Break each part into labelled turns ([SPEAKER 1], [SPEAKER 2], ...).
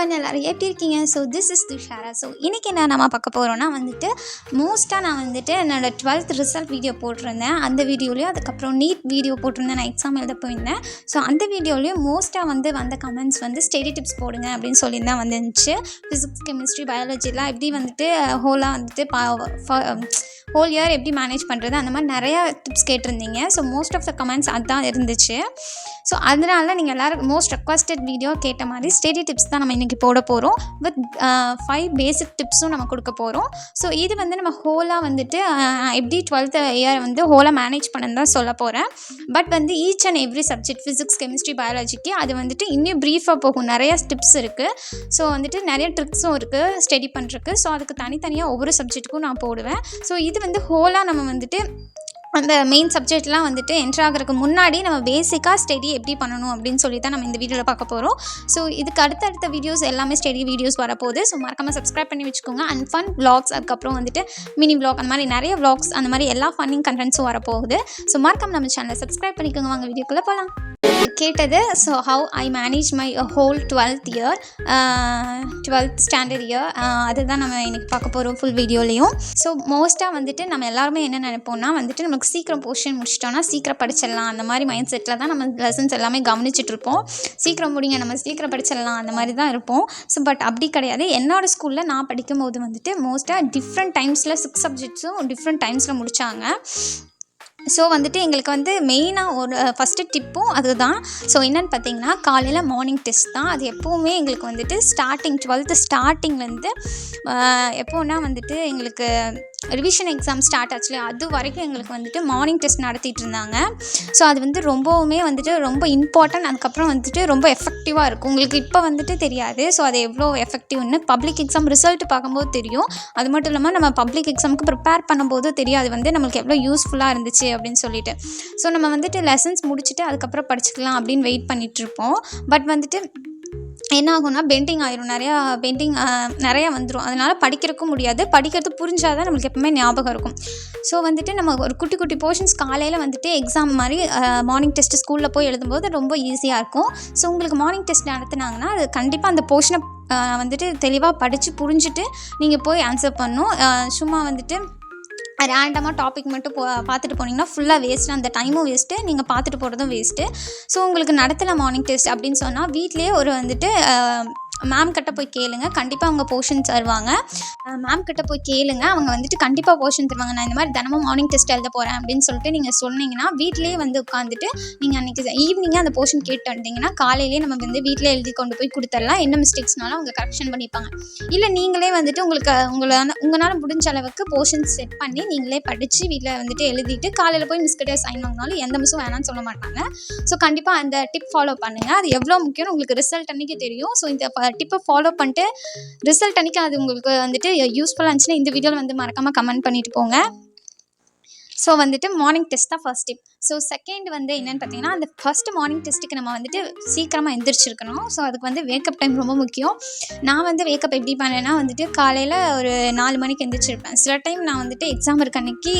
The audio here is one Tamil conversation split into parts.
[SPEAKER 1] everyone, எல்லாரும் எப்படி இருக்கீங்க? So this is Dushara. So இன்றைக்கி என்ன நம்ம பார்க்க போகிறோன்னா வந்துட்டு மோஸ்ட்டாக நான் வந்துட்டு என்னோடய 12th ரிசல்ட் வீடியோ போட்டிருந்தேன். அந்த வீடியோலையும் அதுக்கப்புறம் நீட் வீடியோ போட்டிருந்தேன். நான் எக்ஸாம் எழுத போயிருந்தேன். ஸோ அந்த வீடியோலையும் மோஸ்ட்டாக வந்த கமெண்ட்ஸ் ஸ்டடி டிப்ஸ் போடுங்க அப்படின்னு சொல்லி தான் வந்துருந்துச்சு. ஃபிசிக்ஸ், கெமிஸ்ட்ரி, பயாலஜிலாம் எப்படி ஹோலாக ஹோல் இயர் எப்படி மேனேஜ் பண்ணுறது, அந்த மாதிரி நிறையா டிப்ஸ் கேட்டிருந்தீங்க. So most of the comments அதுதான் இருந்துச்சு. ஸோ அதனால நீங்கள் எல்லோரும் மோஸ்ட் ரெக்வஸ்டட் வீடியோ கேட்ட மாதிரி ஸ்டடி டிப்ஸ் தான் நம்ம இன்றைக்கி போட போகிறோம். வித் 5 பேசிக் டிப்ஸும் நம்ம கொடுக்க போகிறோம். ஸோ இது நம்ம ஹோலாக எப்படி 12th இயர் ஹோலாக மேனேஜ் பண்ணன்னு தான் சொல்ல போகிறேன். But each and every subject, physics, chemistry, பயாலஜிக்கு அது இன்னும் ப்ரீஃபாக போகும். நிறைய டிப்ஸ் இருக்குது. ஸோ நிறைய ட்ரிக்ஸும் இருக்குது ஸ்டடி பண்ணுறதுக்கு. ஸோ அதுக்கு தனித்தனியாக ஒவ்வொரு சப்ஜெக்ட்டுக்கும் நான் போடுவேன். ஸோ இது ஹோலாக நம்ம அந்த மெயின் சப்ஜெக்ட்லாம் என்ட்ரு ஆகிறதுக்கு முன்னாடி நம்ம பேசிக்காக ஸ்டடி எப்படி பண்ணணும் அப்படின்னு சொல்லி தான் நம்ம இந்த வீடியோவில் பார்க்க போகிறோம். ஸோ இதுக்கு அடுத்தடுத்த வீடியோஸ் எல்லாமே ஸ்டடி வீடியோஸ் வரப்போகுது. ஸோ மறக்காமல் சப்ஸ்கிரைப் பண்ணி வச்சுக்கோங்க. அண்ட் ஃபன் விளாக்ஸ், அதுக்கப்புறம் மினி விளாக், அந்த மாதிரி நிறைய விளாக்ஸ், அந்த மாதிரி எல்லா ஃபன்னிங் கண்டென்ட்ஸும் வரப்போகுது. ஸோ மறக்காமல் நம்ம சேனலை சப்ஸ்கிரைப் பண்ணிக்கோங்க. வாங்க வீடியோக்குள்ளே போகலாம். கேட்டது so how I manage my whole 12th standard year, அதுதான் நம்ம இன்றைக்கி பார்க்க போகிறோம் ஃபுல் வீடியோலையும். ஸோ மோஸ்ட்டாக நம்ம எல்லாருமே என்ன நினைப்போம்னா நமக்கு சீக்கிரம் போர்ஷன் முடிச்சிட்டோன்னா சீக்கிரம் படிச்சிடலாம், அந்த மாதிரி மைண்ட் செட்டில் தான் நம்ம லெசன்ஸ் எல்லாமே கவனிச்சிட்ருப்போம். சீக்கிரம் முடிங்க, நம்ம சீக்கிரம் படிச்சிடலாம், அந்த மாதிரி தான் இருப்போம். ஸோ பட் அப்படி கிடையாது. என்னோடய ஸ்கூலில் நான் படிக்கும்போது மோஸ்ட்டாக டிஃப்ரெண்ட் டைம்ஸில் 6 சப்ஜெக்ட்ஸும் டிஃப்ரெண்ட் டைம்ஸில் முடித்தாங்க. ஸோ எங்களுக்கு மெயினாக ஒரு ஃபஸ்ட்டு டிப்பும் அதுதான். ஸோ என்னென்னு பார்த்தீங்கன்னா, காலையில் மார்னிங் டெஸ்ட் தான். அது எப்போவுமே எங்களுக்கு ஸ்டார்டிங் 12th ஸ்டார்டிங்லேருந்து எப்போன்னா எங்களுக்கு ரிவிஷன் எக்ஸாம் ஸ்டார்ட் ஆச்சுல, அது வரைக்கும் எங்களுக்கு மார்னிங் டெஸ்ட் நடத்திட்டு இருந்தாங்க. ஸோ அது ரொம்பவுமே ரொம்ப இம்பார்ட்டன்ட். அதுக்கப்புறம் ரொம்ப எஃபெக்டிவாக இருக்கும். உங்களுக்கு இப்போ தெரியாது. ஸோ அது எவ்வளோ எஃபெக்டிவ்னு பப்ளிக் எக்ஸாம் ரிசல்ட் பார்க்கும்போது தெரியும். அது மட்டும் இல்லாமல் நம்ம பப்ளிக் எக்ஸாமுக்கு ப்ரிப்பேர் பண்ணும்போது தெரியும் அது நம்மளுக்கு எவ்வளோ யூஸ்ஃபுல்லாக இருந்துச்சு அப்படின்னு சொல்லிட்டு. ஸோ நம்ம லெசன்ஸ் முடிச்சுட்டு அதுக்கப்புறம் படிச்சுக்கலாம் அப்படின்னு வெயிட் பண்ணிகிட்ருப்போம். பட் என்ன ஆகும்னா பெண்டிங் ஆயிரும், நிறையா வந்துடும். அதனால் படிக்கிறதுக்கும் முடியாது. படிக்கிறது புரிஞ்சால் தான் நம்மளுக்கு எப்பவுமே ஞாபகம் இருக்கும். ஸோ நம்ம ஒரு குட்டி குட்டி போர்ஷன்ஸ் காலையில் எக்ஸாம் மாதிரி மார்னிங் டெஸ்ட்டு ஸ்கூலில் போய் எழுதும்போது ரொம்ப ஈஸியாக இருக்கும். ஸோ உங்களுக்கு மார்னிங் டெஸ்ட் நடத்துனாங்கன்னா அது கண்டிப்பாக அந்த போர்ஷனை தெளிவாக படித்து புரிஞ்சுட்டு நீங்கள் போய் ஆன்சர் பண்ணணும். சும்மா ரேண்டமாக டாபிக் மட்டும் பார்த்துட்டு போனீங்கன்னா ஃபுல்லாக வேஸ்ட்டு, அந்த டைமும் வேஸ்ட்டு, நீங்கள் பார்த்துட்டு போகிறதும் வேஸ்ட்டு. ஸோ உங்களுக்கு நடத்தலை மார்னிங் டெஸ்ட் அப்படின்னு சொன்னால் வீட்டிலே ஒரு மேம் கிட்ட போய் கேளுங்க. கண்டிப்பாக அவங்க போர்ஷன் தருவாங்க. மேம் கிட்ட போய் கேளுங்க. அவங்க கண்டிப்பாக போர்ஷன் தருவாங்க. நான் இந்த மாதிரி தினமும் மார்னிங் டெஸ்ட் எழுத போகிறேன் அப்படின்னு சொல்லிட்டு நீங்கள் சொன்னீங்கன்னா வீட்டிலேயே உட்காந்துட்டு நீங்கள் அன்றைக்கி ஈவினிங்காக அந்த போர்ஷன் கேட்டு வந்தீங்கன்னா காலையிலேயே நம்ம வீட்டிலே எழுதி கொண்டு போய் கொடுத்துடலாம். என்ன மிஸ்டேக்ஸ்னாலும் அவங்க கரெக்ஷன் பண்ணிப்பாங்க. இல்லை நீங்களே உங்களால் முடிஞ்ச அளவுக்கு போர்ஷன் செட் பண்ணி நீங்களே படித்து வீட்டில் எழுதிட்டு காலையில் போய் மிஸ்கிட்ட சைன் வாங்கினாலும் எந்த மிஸ்ஸும் வேணான்னு சொல்ல மாட்டாங்க. ஸோ கண்டிப்பாக அந்த டிப் ஃபாலோ பண்ணுங்கள். அது எவ்வளோ முக்கியம் உங்களுக்கு ரிசல்ட் அன்றைக்கி தெரியும். ஸோ இந்த டிப்பை ஃபாலோ பண்ணிட்டு ரிசல்ட் அன்றைக்கி அது உங்களுக்கு யூஸ்ஃபுல்லாக இருந்துச்சுன்னா இந்த வீடியோவில் மறக்காமல் கமெண்ட் பண்ணிட்டு போங்க. ஸோ மார்னிங் டெஸ்ட் தான் ஃபர்ஸ்ட் டிப். ஸோ செகண்ட் என்னென்னு பார்த்தீங்கன்னா, அந்த ஃபஸ்ட்டு மார்னிங் டெஸ்ட்டுக்கு நம்ம சீக்கிரமாக எந்திரிச்சிருக்கணும். ஸோ அதுக்கு வேக்கப் டைம் ரொம்ப முக்கியம். நான் வேக்கப் எப்படி பண்ணேன்னா காலையில் ஒரு 4 மணிக்கு எந்திரிச்சிருப்பேன். சில டைம் நான் எக்ஸாம் இருக்க அன்றைக்கி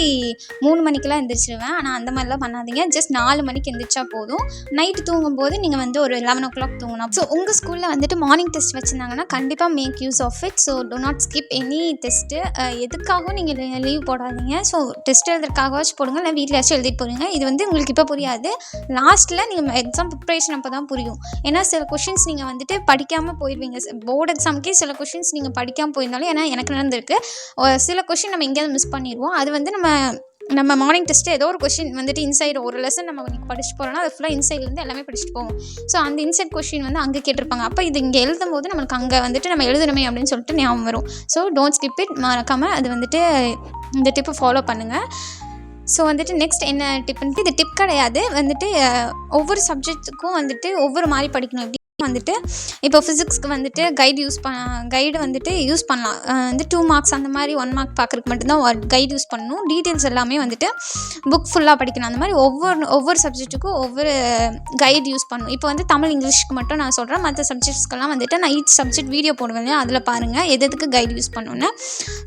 [SPEAKER 1] 3 மணிக்கெலாம் எந்திரிச்சிருவேன். ஆனால் அந்த மாதிரிலாம் பண்ணாதீங்க. ஜஸ்ட் 4 மணிக்கு எந்திரிச்சா போதும். நைட்டு தூங்கும்போது நீங்கள் ஒரு 11 o'clock தூங்கணும். ஸோ உங்கள் ஸ்கூலில் மார்னிங் டெஸ்ட் வச்சுருந்தாங்கன்னா கண்டிப்பாக make use of it. So do not skip any test. எதுக்காகவும் நீங்கள் லீவ் போடாதீங்க. ஸோ டெஸ்ட் எழுதுறதுக்காகவாச்சும் போடுங்க, இல்லை வீட்டில் எழுதிட்டு போடுங்க. இது உங்களுக்கு இப்போ புரியாது. லாஸ்ட்டில் நீங்கள் எக்ஸாம் ப்ரிப்ரேஷன் அப்போ தான் புரியும். ஏன்னா சில கொஷின்ஸ் நீங்கள் படிக்காமல் போயிடுவீங்க. போர்டு எக்ஸாமுக்கே சில கொஷின்ஸ் நீங்கள் படிக்காமல் போயிருந்தாலும், ஏன்னா எனக்கு நடந்திருக்கு, சில கொஷின் நம்ம எங்கேயாவது மிஸ் பண்ணிடுவோம். அது நம்ம மார்னிங் டெஸ்ட்டு ஏதோ ஒரு கொஷின் இன்சைடு ஒரு லெசன் நம்ம இன்றைக்கி படிச்சுட்டு போகிறோன்னா அது ஃபுல்லாக இன்சைட்லேருந்து எல்லாமே படிச்சுட்டு போவோம். ஸோ அந்த இன்சைட் கொஷின் அங்கே கேட்டிருப்பாங்க. அப்போ இது இங்கே எழுதும் போது நம்மளுக்கு அங்கே நம்ம எழுதணுமே அப்படின்னு சொல்லிட்டு ஞாபகம் வரும். So don't skip it. மறக்காமல் அது இந்த டிப்பை ஃபாலோ பண்ணுங்கள். ஸோ நெக்ஸ்ட் என்ன டிப்புன்ட்டு, இது டிப் கிடையாது. ஒவ்வொரு சப்ஜெக்ட்டுக்கும் ஒவ்வொரு மாதிரி படிக்கணும். எப்படி இப்போ ஃபிசிக்ஸ்க்கு கைடு யூஸ் பண்ணலாம். 2 மார்க்ஸ் அந்த மாதிரி 1 மார்க் பார்க்குறதுக்கு மட்டும்தான் கைடு யூஸ் பண்ணணும். டீட்டெயில்ஸ் எல்லாமே புக் ஃபுல்லாக படிக்கணும். அந்த மாதிரி ஒவ்வொரு சப்ஜெக்ட்டுக்கும் ஒவ்வொரு கைடு யூஸ் பண்ணணும். இப்போ தமிழ், இங்கிலீஷ்க்கு மட்டும் நான் சொல்கிறேன். மற்ற சப்ஜெக்ட்ஸ்க்கெல்லாம் நான் ஈச் சப்ஜெக்ட் வீடியோ போடுவேன் இல்லையா, அதில் பாருங்கள் எதுக்கு கைடு யூஸ் பண்ணணுன்னு.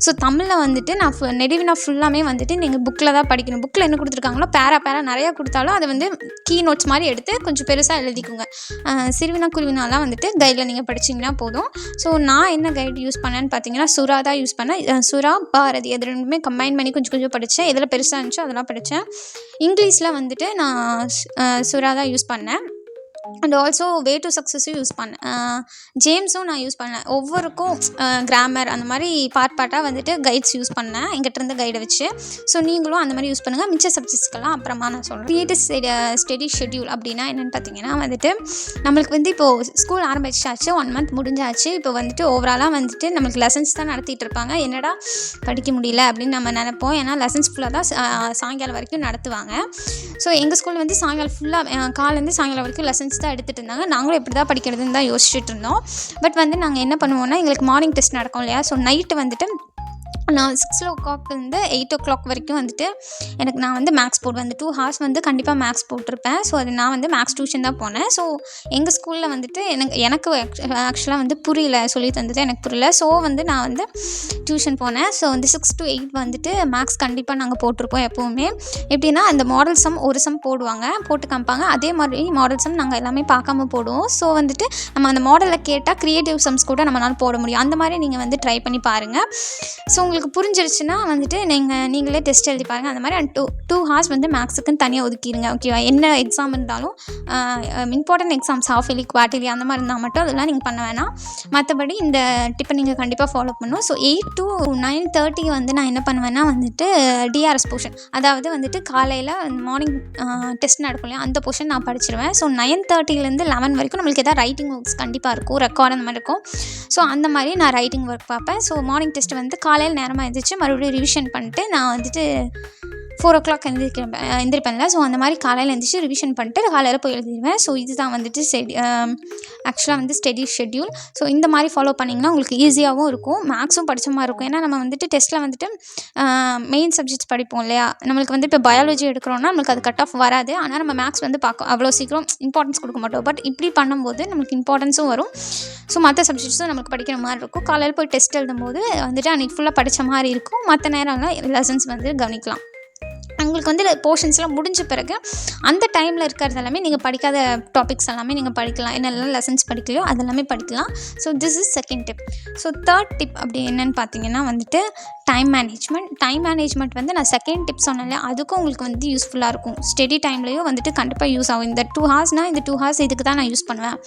[SPEAKER 1] ஸோ தமிழில் நான் நெடுவினா ஃபுல்லாமே நீங்கள் புக்கில் தான் படிக்கணும். புக்கில் என்ன கொடுத்துருக்காங்களோ பேரா நிறையா கொடுத்தாலும் அதை கீ நோட்ஸ் மாதிரி எடுத்து கொஞ்சம் பெருசாக எழுதிக்குங்க. சிறுவினா சிட்டுக்குருவினாலாம் வந்துட்டு கைடில் நீங்கள் படிச்சிங்கன்னா போதும். ஸோ நான் என்ன கைடு யூஸ் பண்ணேன்னு பார்த்தீங்கன்னா சுறா தான் யூஸ் பண்ணேன். சுறா, பாரதி அது ரெண்டுமே கம்பைன் பண்ணி கொஞ்சம் கொஞ்சம் படித்தேன். எதில் பெருசாக இருந்துச்சோ அதெல்லாம் படித்தேன். இங்கிலீஷில் வந்துட்டு நான் சுறா தான் யூஸ் பண்ணேன். அண்ட் ஆல்சோ வே டு சக்ஸஸும் யூஸ் பண்ணேன். ஜேம்ஸும் நான் யூஸ் பண்ணேன். ஒவ்வொருக்கும் கிராமர் அந்த மாதிரி பார்ட்டாக வந்துட்டு கைட்ஸ் யூஸ் பண்ணேன் எங்கிட்டேருந்து கைடை வச்சு. ஸோ நீங்களும் அந்த மாதிரி யூஸ் பண்ணுங்கள். மிச்ச சப்ஜெக்ட்ஸ்க்கெல்லாம் அப்புறமா நான் சொல்கிறேன். கிரியேட்டிவ் ஸ்டடி ஷெட்யூல் அப்படின்னா என்னென்னு பார்த்தீங்கன்னா வந்துட்டு நம்மளுக்கு வந்து இப்போது ஸ்கூல் ஆரம்பிச்சாச்சு, 1 மந்த் முடிஞ்சாச்சு. இப்போ வந்துட்டு ஓவராலாக வந்துட்டு நம்மளுக்கு லெசன்ஸ் தான் நடத்திட்டு இருப்பாங்க. என்னடா படிக்க முடியல அப்படின்னு நம்ம நினைப்போம். ஏன்னா லெசன்ஸ் ஃபுல்லாக தான் சாயங்காலம் வரைக்கும் நடத்துவாங்க. ஸோ எங்கள் ஸ்கூலில் வந்து சாயங்காலம் ஃபுல்லாக காலேருந்து சாயங்காலம் வரைக்கும் லெசன்ஸ் தான் எடுத்துகிட்டு இருந்தாங்க. நாங்களும் எப்படி தான் படிக்கிறதுன்னு தான் யோசிச்சுட்டு இருந்தோம். பட் வந்து நாங்கள் என்ன பண்ணுவோம்னா எங்களுக்கு மார்னிங் டெஸ்ட் நடக்கும் இல்லையா. ஸோ நைட்டு வந்துட்டு நான் 6 o'clockலேருந்து 8 o'clock வரைக்கும் வந்துட்டு நான் வந்து மேக்ஸ் போடுவேன். அந்த 2 hours வந்து கண்டிப்பாக மேக்ஸ் போட்டிருப்பேன். ஸோ அது நான் வந்து மேக்ஸ் டியூஷன் தான் போனேன். ஸோ எங்கள் ஸ்கூலில் வந்துட்டு எனக்கு ஆக்சுவலாக வந்து புரியல, சொல்லி தந்தது எனக்கு புரியல. ஸோ வந்து நான் வந்து டியூஷன் போனேன். ஸோ வந்து 6 to 8 வந்துட்டு மேக்ஸ் கண்டிப்பாக நாங்கள் போட்டிருப்போம் எப்போவுமே. எப்படின்னா அந்த மாடல் சம் ஒரு சம் போடுவாங்க, போட்டு காமிப்பாங்க. அதே மாதிரி மாடல் சம் நாங்கள் எல்லாமே பார்க்காம போடுவோம். ஸோ வந்துட்டு நம்ம அந்த மாடலில் கேட்டால் க்ரியேட்டிவ் சம்ஸ் கூட நம்மளால் போட முடியும். அந்த மாதிரி நீங்கள் வந்து ட்ரை பண்ணி பாருங்கள். ஸோ உங்களுக்கு புரிஞ்சிருச்சுன்னா வந்துட்டு நீங்களே டெஸ்ட் எழுதி பாருங்கள். அந்த மாதிரி 2 hours வந்து மேக்ஸுக்குன்னு தனியாக ஒதுக்கிடுங்க. ஓகேவா? என்ன எக்ஸாம் இருந்தாலும் important exams half yearly, quarterly அந்த மாதிரி இருந்தால் மட்டும் அதெல்லாம் நீங்கள் பண்ண வேணாம். மற்றபடி இந்த டிப்பை நீங்கள் கண்டிப்பாக ஃபாலோ பண்ணணும். ஸோ 8 to 9:30 வந்து நான் என்ன பண்ணுவேன்னா வந்துட்டு டிஆர்எஸ் போர்ஷன், அதாவது வந்துட்டு காலையில் மார்னிங் டெஸ்ட் நடக்கும் இல்லையா, அந்த போர்ஷன் நான் படிச்சிருவேன். ஸோ 9:30லேருந்து 11 வரைக்கும் நம்மளுக்கு எதாவது ரைட்டிங் ஒர்க்ஸ் கண்டிப்பாக இருக்கும், ரெக்கார்ட் அந்த மாதிரி இருக்கும். ஸோ அந்த மாதிரி நான் ரைட்டிங் ஒர்க் பார்ப்பேன். ஸோ மார்னிங் டெஸ்ட் வந்து காலையில் நேரமாக எழுந்திரிச்சு மறுபடியும் ரிவிஷன் பண்ணிட்டு நான் வந்துட்டு 4 o'clock எந்திரிப்பேன்ல. ஸோ அந்த மாதிரி காலையில் எழுந்திரிச்சு ரிவிஷன் பண்ணிட்டு காலையில் போய் எழுதிடுவேன். ஸோ இதுதான் வந்துட்டு ஆக்சுவலாக வந்து ஸ்டடி ஷெட்யூல். ஸோ இந்த மாதிரி ஃபாலோ பண்ணிங்கன்னா உங்களுக்கு ஈஸியாகவும் இருக்கும், மேக்ஸும் படித்த மாதிரி இருக்கும். ஏன்னா நம்ம வந்துட்டு டெஸ்ட்டில் வந்துட்டு மெயின் சப்ஜெக்ட்ஸ் படிப்போம் இல்லையா. நம்மளுக்கு வந்து இப்போ பயாலஜி எடுக்கிறோன்னா நம்மளுக்கு அது கட் ஆஃப் வராது. ஆனால் நம்ம மேக்ஸ் வந்து அவ்வளோ சீக்கிரம் இம்பார்ட்டன்ஸ் கொடுக்க மாட்டோம். பட் இப்படி பண்ணும்போது நம்மளுக்கு இம்பார்ட்டன்ஸும் வரும். ஸோ மற்ற சப்ஜெக்ட்ஸும் நம்மளுக்கு படிக்கிற மாதிரி இருக்கும். காலையில் போய் டெஸ்ட் எழுதும்போது வந்துட்டு அன்றைக்கி ஃபுல்லாக படித்த மாதிரி இருக்கும். மற்ற நேரம்லாம் லெசன்ஸ் வந்து கவனிக்கலாம். உங்களுக்கு வந்து போர்ஷன்ஸ்லாம் முடிஞ்ச பிறகு அந்த டைமில் இருக்கிறது எல்லாமே நீங்கள் படிக்காத டாபிக்ஸ் எல்லாமே நீங்கள் படிக்கலாம். என்னெல்லாம் லெசன்ஸ் படிக்கலையோ அதெல்லாமே படிக்கலாம். So this is second tip. So third tip அப்படி என்னென்னு பார்த்தீங்கன்னா வந்துட்டு டைம் மேனேஜ்மெண்ட் வந்து நான் செகண்ட் டிப் சொன்னேன்ல, அதுக்கும் உங்களுக்கு வந்து யூஸ்ஃபுல்லாக இருக்கும். ஸ்டடி டைம்லேயும் வந்துட்டு கண்டிப்பாக யூஸ் ஆகும். இந்த 2 hours இந்த 2 hours இதுக்கு தான் நான் யூஸ் பண்ணுவேன்.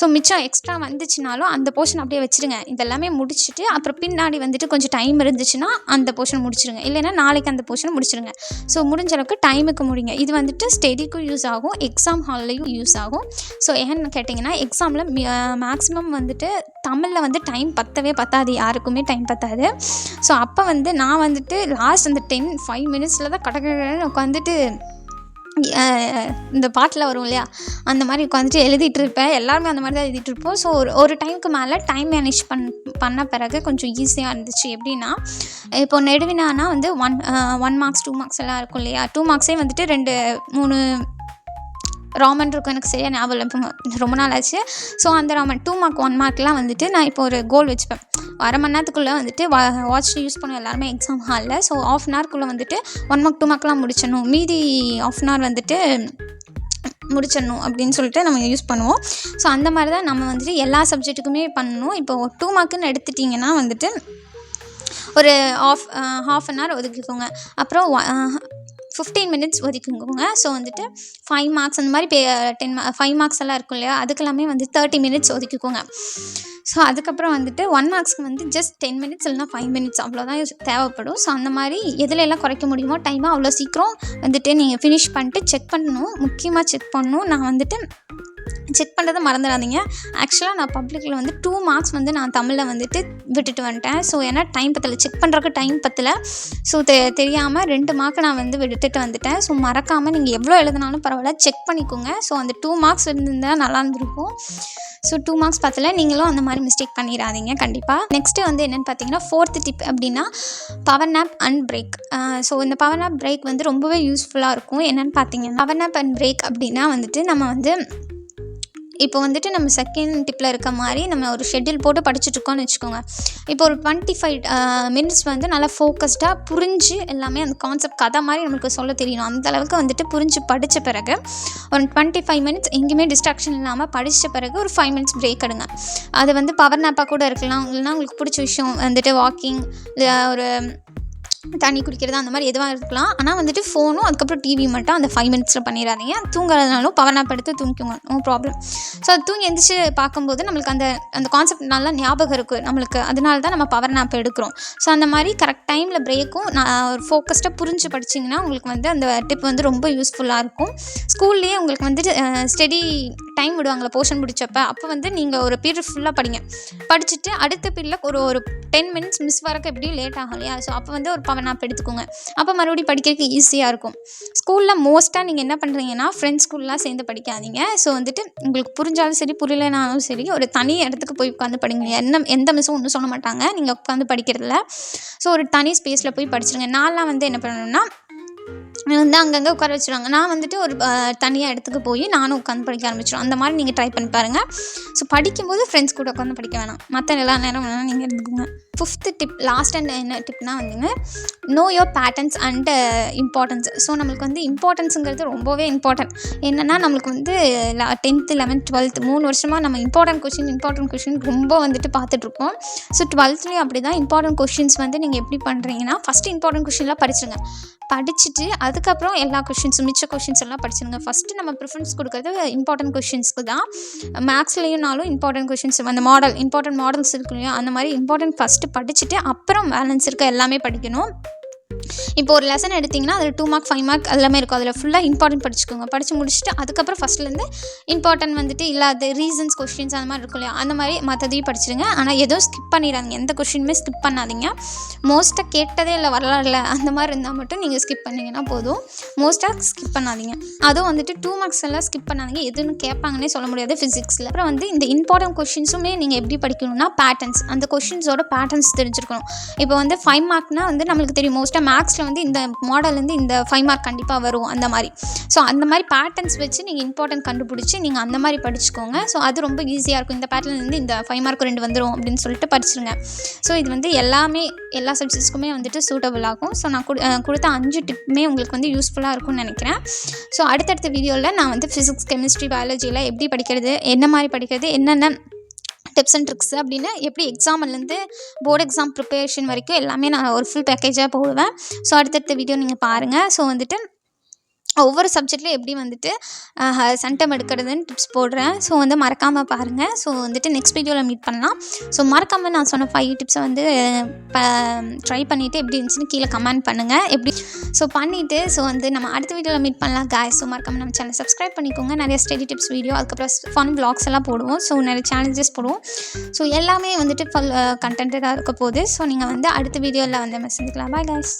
[SPEAKER 1] ஸோ மிச்சம் எக்ஸ்ட்ரா வந்துச்சுனாலும் அந்த போர்ஷன் அப்படியே வச்சுருங்க. இதெல்லாமே முடிச்சுட்டு அப்புறம் பின்னாடி வந்துட்டு கொஞ்சம் டைம் இருந்துச்சுன்னா அந்த போர்ஷன் முடிச்சிருங்க. இல்லைன்னா நாளைக்கு அந்த போர்ஷனை முடிச்சிருங்க. ஸோ முடிஞ்ச அளவுக்கு டைமுக்கு முடிங்க. இது வந்துட்டு ஸ்டடிக்கும் யூஸ் ஆகும், எக்ஸாம் ஹால்லையும் யூஸ் ஆகும். ஸோ ஏன்னு கேட்டிங்கன்னா எக்ஸாமில் மேக்ஸிமம் வந்துட்டு தமிழில் வந்து டைம் பத்தாது, யாருக்குமே டைம் பத்தாது. ஸோ அப்போ வந்து நான் வந்துட்டு லாஸ்ட் அந்த 5 minutesல தான் கடற்கரைன்னு உட்காந்துட்டு இந்த பாட்டில் வரும் இல்லையா, அந்த மாதிரி உட்காந்துட்டு எழுதிட்டு இருப்பேன். எல்லாருமே அந்த மாதிரி தான் எழுதிட்டு இருப்போம். ஸோ ஒரு டைமுக்கு மேலே டைம் மேனேஜ் பண்ண பிறகு கொஞ்சம் ஈஸியாக இருந்துச்சு. எப்படின்னா இப்போ நெடுவினானா வந்து 1 marks 2 marks எல்லாம் இருக்கும் இல்லையா. 2 marksே வந்துட்டு 2-3 ராமன் இருக்கும், எனக்கு சரியாக ஞாபகம் இல்லை, இப்போ ரொம்ப நாள் ஆச்சு. ஸோ அந்த ராமன் 2 mark 1 markலாம் வந்துட்டு நான் இப்போ ஒரு கோல் வச்சுப்பேன். அரை மணி நேரத்துக்குள்ளே வந்துட்டு வாட்ச் யூஸ் பண்ணுவோம் எல்லாருமே எக்ஸாம் ஹாலில். ஸோ ½ an hourக்குள்ளே வந்துட்டு 1 mark 2 markலாம் முடிச்சிடணும், மீதி ½ an hour வந்துட்டு முடிச்சிடணும் அப்படின்னு சொல்லிட்டு நம்ம யூஸ் பண்ணுவோம். ஸோ அந்த மாதிரி தான் நம்ம வந்துட்டு எல்லா சப்ஜெக்ட்டுக்குமே பண்ணணும். இப்போ 2 markன்னு எடுத்துட்டிங்கன்னா வந்துட்டு ஒரு ½ an hour ஒதுக்கிக்கோங்க. அப்புறம் 15 minutes ஒதுக்குங்க. ஸோ வந்துட்டு 5 marks அந்த மாதிரி 5 marks எல்லாம் இருக்கும் இல்லையா, அதுக்கெல்லாமே வந்து 30 minutes ஒதுக்கிக்கோங்க. ஸோ அதுக்கப்புறம் வந்துட்டு 1 marksக்கு வந்து ஜஸ்ட் 10 minutes இல்லைனா 5 minutes அவ்வளோதான் தேவைப்படும். ஸோ அந்த மாதிரி எதுலெல்லாம் குறைக்க முடியுமோ டைமை அவ்வளோ சீக்கிரம் வந்துட்டு நீங்கள் ஃபினிஷ் பண்ணிட்டு செக் பண்ணணும். முக்கியமாக செக் பண்ணணும். நான் வந்துட்டு செக் பண்ணுறதை மறந்துடாதீங்க. ஆக்சுவலாக நான் பப்ளிக்கில் வந்து 2 marks வந்து நான் தமிழில் வந்துட்டு விட்டுட்டு வந்துட்டேன். ஸோ ஏன்னா டைம் பத்தலை, செக் பண்ணுறதுக்கு டைம் பத்தலை. ஸோ தெரியாமல் 2 mark நான் வந்து விட்டுட்டு வந்துட்டேன். ஸோ மறக்காமல் நீங்கள் எவ்வளோ எழுதினாலும் பரவாயில்ல செக் பண்ணிக்கோங்க. ஸோ அந்த 2 marks இருந்திருந்தால் நல்லா இருந்திருக்கும். ஸோ 2 marks பத்தலை, நீங்களும் அந்த மாதிரி மிஸ்டேக் பண்ணிடாதீங்க கண்டிப்பாக. நெக்ஸ்ட்டு வந்து என்னென்னு பார்த்தீங்கன்னா 4th டிப் அப்படின்னா power nap and break. So இந்த பவர் நேப் பிரேக் வந்து ரொம்பவே யூஸ்ஃபுல்லாக இருக்கும். என்னென்னு பார்த்தீங்கன்னா பவர் நேப் அண்ட் பிரேக் அப்படின்னா வந்துட்டு நம்ம வந்து இப்போ வந்துட்டு நம்ம செகண்ட் டிப்பில் இருக்க மாதிரி நம்ம ஒரு ஷெட்யூல் போட்டு படிச்சுட்ருக்கோம்னு வச்சுக்கோங்க. இப்போ ஒரு 25 மினிட்ஸ் வந்து நல்லா ஃபோக்கஸ்டாக புரிஞ்சு எல்லாமே அந்த கான்செப்ட் கதை மாதிரி நம்மளுக்கு சொல்ல தெரியணும். அந்தளவுக்கு வந்துட்டு புரிஞ்சு படித்த பிறகு ஒரு 25 மினிட்ஸ் எங்கேயுமே டிஸ்ட்ராக்ஷன் இல்லாமல் படித்த பிறகு ஒரு 5 மினிட்ஸ் பிரேக் எடுங்க. அது வந்து பவர் நாப்பாக கூட இருக்கலாம், இல்லைனா உங்களுக்கு பிடிச்ச விஷயம் வந்துட்டு வாக்கிங், இல்லை ஒரு தண்ணி குடிக்கிறது, அந்த மாதிரி எதுவாக இருக்கலாம். ஆனால் வந்துட்டு ஃபோனும் அதுக்கப்புறம் டிவி மட்டும் அந்த 5 மினிட்ஸில் பண்ணிடாதீங்க. தூங்குறதுனாலும் பவர் நாப் எடுத்து தூங்கிக்கோங்க, நோ ப்ராப்ளம். ஸோ அது தூங்கி எந்திரிச்சு பார்க்கும்போது நம்மளுக்கு அந்த கான்செப்ட் நல்லா ஞாபகம் இருக்குது நம்மளுக்கு, அதனால தான் நம்ம பவர் நாப் எடுக்கிறோம். ஸோ அந்த மாதிரி கரெக்ட் டைமில் பிரேக்கும் ஒரு ஃபோக்கஸ்டாக புரிஞ்சு படிச்சிங்கன்னா உங்களுக்கு வந்து அந்த டிப் வந்து ரொம்ப யூஸ்ஃபுல்லாக இருக்கும். ஸ்கூல்லேயே உங்களுக்கு வந்துட்டு ஸ்டடி டைம் விடுவாங்களே போர்ஷன் முடிச்சப்ப, அப்போ வந்து நீங்கள் ஒரு பீரியட் ஃபுல்லாக படிச்சுட்டு அடுத்த பீரியடில் ஒரு 10 மினிட்ஸ் மிஸ் வரக்கு எப்படியும் லேட் ஆகும் இல்லையா? ஸோ அப்போ வந்து ஒரு பவர் நாப் எடுத்துக்கோங்க. அப்போ மறுபடியும் படிக்கிறதுக்கு ஈஸியாக இருக்கும். ஸ்கூலில் மோஸ்ட்டாக நீங்கள் என்ன பண்ணுறீங்கன்னா ஃப்ரெண்ட்ஸ் ஸ்கூல்லாம் சேர்ந்து படிக்காதீங்க. ஸோ வந்துட்டு உங்களுக்கு புரிஞ்சாலும் சரி புரியலைனாலும் சரி ஒரு தனி இடத்துக்கு போய் உட்காந்து படிங்க. எந்த மிஸ்ஸும் ஒன்றும் சொல்ல மாட்டாங்க நீங்கள் உட்காந்து படிக்கிறதுல. ஸோ ஒரு தனி ஸ்பேஸில் போய் படிச்சிருங்க. நான்லாம் வந்து என்ன பண்ணணும்னா வந்து அங்கங்கே உட்கார வச்சுருவாங்க. நான் வந்துட்டு ஒரு தனியாக இடத்துக்கு போய் நானும் உட்காந்து படிக்க ஆரம்பிச்சிடும். அந்த மாதிரி நீங்கள் ட்ரை பண்ணி பாருங்கள். ஸோ படிக்கும்போது ஃப்ரெண்ட்ஸ் கூட உட்காந்து படிக்க வேணாம், மற்ற எல்லா நேரம் வேணால் நீங்கள் எடுத்துக்கோங்க. 5th டிப், லாஸ்ட் அண்ட் என்ன டிப்னா வந்துங்க, know your patterns and importance. So நம்மளுக்கு வந்து இம்பார்ட்டன்ஸுங்கிறது ரொம்பவே இம்பார்ட்டன்ட். என்னென்னா நம்மளுக்கு வந்து 10th 11th 12th 3 வருஷமாக நம்ம இம்பார்ட்டன்ட் கொஷின் ரொம்ப வந்துட்டு பார்த்துட்ருக்கோம். ஸோ 12thலேயும் அப்படி தான். இம்பார்ட்டன்ட் கொஷின்ஸ் வந்து நீங்கள் எப்படி பண்ணுறீங்கன்னா ஃபஸ்ட்டு இம்பார்ட்டன்ட் கொஷின்லாம் படிச்சிருங்க. படிச்சுட்டு அதுக்கப்புறம் எல்லா மிச்ச கொஷின்ஸ் எல்லாம் படிச்சிருங்க. ஃபஸ்ட்டு நம்ம ப்ரிஃபரன்ஸ் கொடுக்குறது இம்பார்ட்டன்ட் கொஷின்ஸ்க்கு தான். மேக்ஸ்லேயும்னாலும் இம்பார்ட்டன்ட் கொஷின்ஸ் அந்த இம்பார்ட்டன்ட் மாடல்ஸ் இருக்கு இல்லையா, அந்த மாதிரி இம்பார்ட்டன்ட் ஃபஸ்ட்டு படிச்சுட்டு அப்புறம் பேலன்ஸ் இருக்க எல்லாமே படிக்கணும். இப்போ ஒரு லெசன் எடுத்திங்கன்னா அதில் 2 மார்க் 5 மார்க் எல்லாமே இருக்கும். அதில் ஃபுல்லாக இம்பார்ட்டன்ட் படிச்சுக்கோங்க. படித்து முடிச்சுட்டு அதுக்கப்புறம் ஃபஸ்ட்லேருந்து இம்பார்ட்டன்ட் வந்துட்டு இல்லாத ரீசன்ஸ் கொஷின்ஸ் அந்த மாதிரி இருக்கும் இல்லையா, அந்த மாதிரி மற்றதையும் படிச்சிருங்க. ஆனால் எதுவும் ஸ்கிப் பண்ணிடாதீங்க, எந்த கொஷினுமே ஸ்கிப் பண்ணாதீங்க. மோஸ்ட்டாக கேட்டதே இல்லை வரலாறுல அந்த மாதிரி இருந்தால் மட்டும் நீங்கள் ஸ்கிப் பண்ணிங்கன்னா போதும். மோஸ்ட்டாக ஸ்கிப் பண்ணாதீங்க. அதுவும் வந்துட்டு 2 மார்க்ஸ் எல்லாம் ஸ்கிப் பண்ணாதீங்க, எதுன்னு கேட்பாங்கன்னே சொல்ல முடியாது ஃபிசிக்ஸில். அப்புறம் வந்து இந்த இம்பார்ட்டன்ட் கொஷின்ஸுமே நீங்கள் எப்படி படிக்கணும்னா பேட்டர்ன்ஸ், அந்த கொஷின்ஸோட பேட்டர்ன்ஸ் தெரிஞ்சிருக்கணும். இப்போ வந்து 5 மார்க்னால் வந்து நம்மளுக்கு தெரியும் மோஸ்ட்டாக மேக்ஸில் வந்து இந்த மாடல்லேருந்து இந்த 5 மார்க் கண்டிப்பாக வரும் அந்த மாதிரி. ஸோ அந்த மாதிரி பேட்டர்ன்ஸ் வச்சு நீங்கள் இம்பார்ட்டன்ட் கண்டுபிடிச்சி நீங்கள் அந்த மாதிரி படிச்சுக்கோங்க. ஸோ அது ரொம்ப ஈஸியாக இருக்கும். இந்த பேட்டர்ன்லேருந்து இந்த 5 மார்க் 2 வந்துடும் அப்படின்னு சொல்லிட்டு படிச்சிருங்க. ஸோ இது வந்து எல்லா சப்ஜெக்ட்ஸ்க்குமே வந்துட்டு சூட்டபிள் ஆகும். ஸோ நான் கொடுத்த 5 டிப்புமே உங்களுக்கு வந்து யூஸ்ஃபுல்லாக இருக்கும்னு நினைக்கிறேன். ஸோ அடுத்தடுத்த வீடியோவில் நான் வந்து ஃபிசிக்ஸ், கெமிஸ்ட்ரி, பயாலஜியில் எப்படி படிக்கிறது, என்ன மாதிரி படிக்கிறது, என்னென்ன டிப்ஸ் அண்ட் ட்ரிக்ஸ் அப்படின்னு எப்படி எக்ஸாம்லேருந்து போர்டு எக்ஸாம் ப்ரிப்பரேஷன் வரைக்கும் எல்லாமே நான் ஒரு ஃபுல் பேக்கேஜாக போடுவேன். ஸோ அடுத்தடுத்த வீடியோ நீங்கள் பாருங்கள். ஸோ வந்துட்டு ஒவ்வொரு சப்ஜெக்ட்லேயும் எப்படி வந்துட்டு சென்டம் எடுக்கிறதுன்னு டிப்ஸ் போடுறேன். ஸோ வந்து மறக்காமல் பாருங்கள். ஸோ வந்துட்டு நெக்ஸ்ட் வீடியோவில் மீட் பண்ணலாம். ஸோ மறக்காமல் நான் சொன்ன 5 டிப்ஸை வந்து ட்ரை பண்ணிவிட்டு எப்படி இருந்துச்சுன்னு கீழே கமெண்ட் பண்ணுங்கள். ஸோ பண்ணிவிட்டு ஸோ வந்து நம்ம அடுத்த வீடியோவில் மீட் பண்ணலாம் guys. ஸோ மறக்காமல் நம்ம சேனல் சப்ஸ்கிரைப் பண்ணிக்கோங்க. நிறைய ஸ்டடி டிப்ஸ் வீடியோ, அதுக்கப்புறம் ஃபன் vlogs எல்லாம் போடுவோம். ஸோ நிறைய சேலஞ்சஸ் போடுவோம். ஸோ எல்லாமே வந்துட்டு ஃபுல் கண்டென்ட்டாக இருக்க போகுது. ஸோ நீங்கள் வந்து அடுத்த வீடியோவில் வந்து சந்திக்கலாம். பாய் guys.